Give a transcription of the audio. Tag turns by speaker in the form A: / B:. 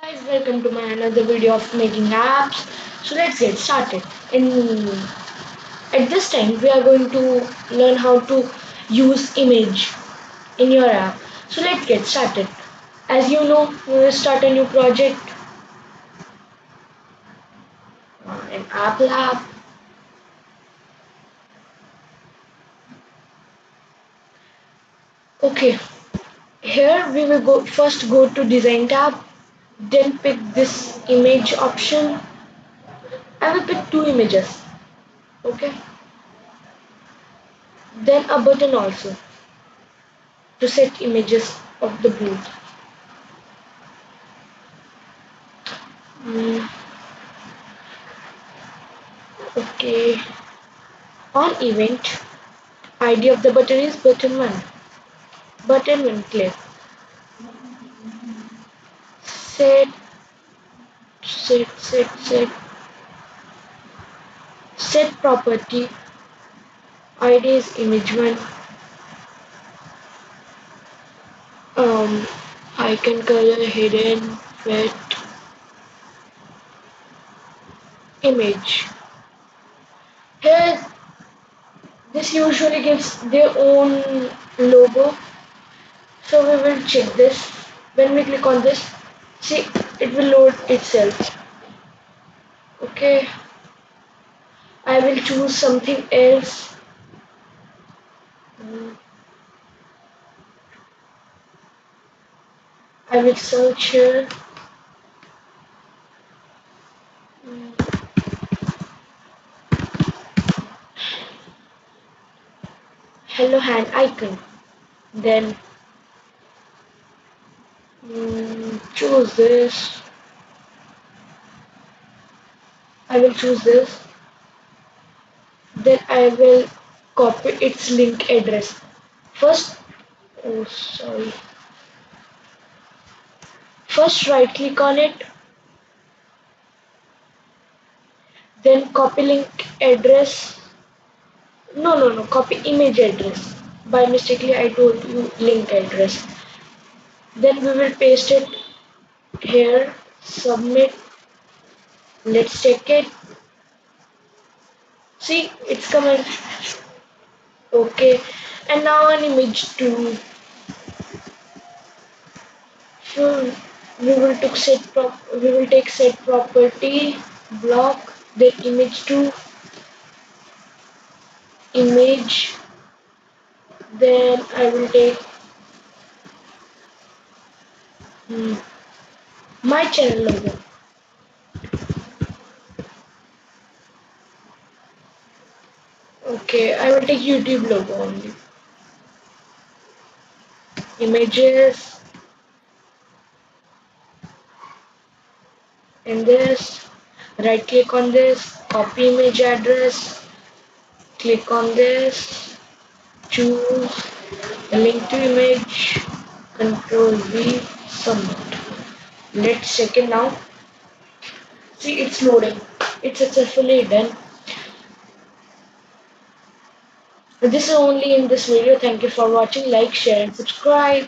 A: Guys, welcome to my another video of making apps. So let's get started. In At this time we are going to learn how to use image in your app. So let's get started. As you know, we will start a new project, an app lab. Okay, here we will go to design tab, then pick this image option. I will pick two images. Okay, then a button also to set images of the booth. Mm, okay. On event, ID of the button is button 1. Button 1 click. Set, set. Set property. ID is image 1. Icon color hidden with image. Here, this usually gives their own logo. So we will check this. When we click on this, see it will load itself. Okay, I will choose something else. Mm, I will search here. Mm, Hello hand icon. Then choose this. I will choose this. Then I will copy its link address. First, oh sorry. First right click on it. Then copy link address. No. Copy image address. By mistakenly I told you link address. Then we will paste it here. Submit. Let's check it. See, it's coming. Okay. And now an image 2. So we will take set property block the image to image. Then I will take hmm, my channel logo. Okay, I will take YouTube logo only. Images and this. Right click on this. Copy image address. Click on this. Choose link to image. Control V. Submit. Let's check it now. See, it's loading. It's successfully done. This is only in this video. Thank you for watching. Like, share, and subscribe.